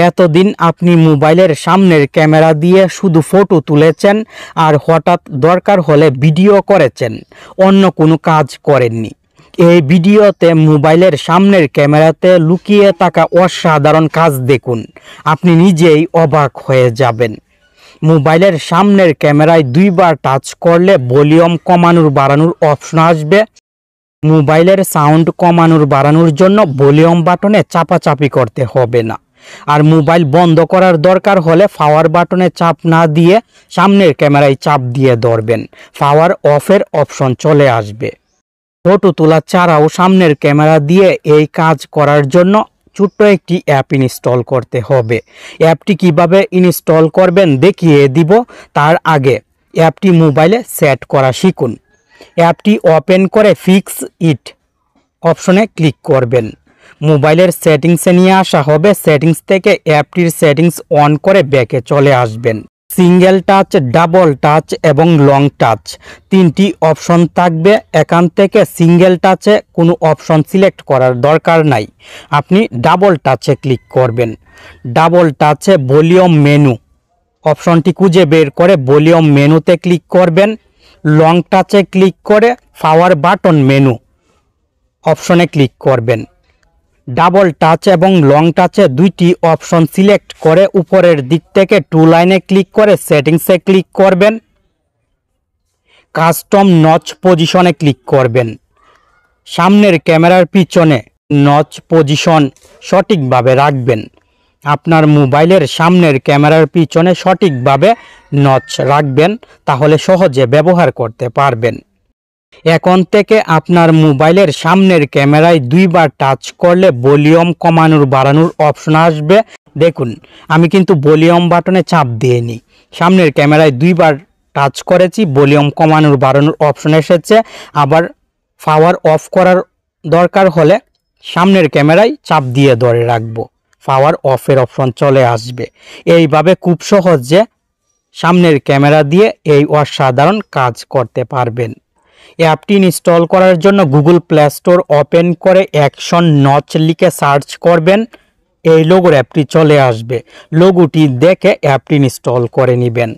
এতদিন আপনি মোবাইলের সামনের ক্যামেরা দিয়ে শুধু ফটো তুলেছেন আর হঠাৎ দরকার হলে ভিডিও করেছেন, অন্য কোনো কাজ করেননি। এই ভিডিওতে মোবাইলের সামনের ক্যামেরাতে লুকিয়ে থাকা অসাধারণ কাজ দেখুন, আপনি নিজেই অবাক হয়ে যাবেন। মোবাইলের সামনের ক্যামেরায় দুইবার টাচ করলে ভলিউম কমানোর বাড়ানোর অপশন আসবে। মোবাইলের সাউন্ড কমানোর বাড়ানোর জন্য ভলিউম বাটনে চাপাচাপি করতে হবে না। আর মোবাইল বন্ধ করার দরকার হলে পাওয়ার বাটনে চাপ না দিয়ে সামনের ক্যামেরায় চাপ দিয়ে ধরবেন, পাওয়ার অফের অপশন চলে আসবে। ফটো তোলা ছাড়াও সামনের ক্যামেরা দিয়ে এই কাজ করার জন্য ছোট্ট একটি অ্যাপ ইনস্টল করতে হবে। অ্যাপটি কিভাবে ইনস্টল করবেন দেখিয়ে দিব, তার আগে অ্যাপটি মোবাইলে সেট করা শিখুন। অ্যাপটি ওপেন করে ফিক্স ইট অপশনে ক্লিক করবেন। মোবাইলের সেটিংসে নিয়ে আসা হবে। সেটিংস থেকে অ্যাপটির সেটিংস অন করে ব্যাকে চলে আসবেন। সিঙ্গেল টাচ, ডাবল টাচ এবং লং টাচ তিনটি অপশন থাকবে। এখান থেকে সিঙ্গেল টাচে কোনো অপশন সিলেক্ট করার দরকার নাই, আপনি ডাবল টাচে ক্লিক করবেন। ডাবল টাচে ভলিউম মেনু অপশনটি খুঁজে বের করে ভলিউম মেনুতে ক্লিক করবেন। লং টাচে ক্লিক করে পাওয়ার বাটন মেনু অপশনে ক্লিক করবেন। ডাবল টাচ এবং লং টাচে দুইটি অপশন সিলেক্ট করে উপরের দিক থেকে টু লাইনে ক্লিক করে সেটিংসে ক্লিক করবেন। কাস্টম নচ পজিশনে ক্লিক করবেন। সামনের ক্যামেরার পিছনে নচ পজিশন সঠিকভাবে রাখবেন। আপনার মোবাইলের সামনের ক্যামেরার পিছনে সঠিকভাবে নচ রাখবেন, তাহলে সহজে ব্যবহার করতে পারবেন। এখন থেকে আপনার মোবাইলের সামনের ক্যামেরায় দুইবার টাচ করলে ভলিউম কমানোর বাড়ানোর অপশন আসবে। দেখুন, আমি কিন্তু ভলিউম বাটনে চাপ দিইনি, সামনের ক্যামেরায় দুইবার টাচ করেছি, ভলিউম কমানোর বাড়ানোর অপশন এসেছে। আবার পাওয়ার অফ করার দরকার হলে সামনের ক্যামেরায় চাপ দিয়ে ধরে রাখবো, পাওয়ার অফের অপশন চলে আসবে। এইভাবে খুব সহজে সামনের ক্যামেরা দিয়ে এই অসাধারণ কাজ করতে পারবেন। অ্যাপটি ইনস্টল করার জন্য গুগল প্লে স্টোর ওপেন করে অ্যাকশন নচ লিখে সার্চ করবেন। এই লোগোর অ্যাপটি চলে আসবে। লোগোটি দেখে অ্যাপটি ইনস্টল করে নেবেন।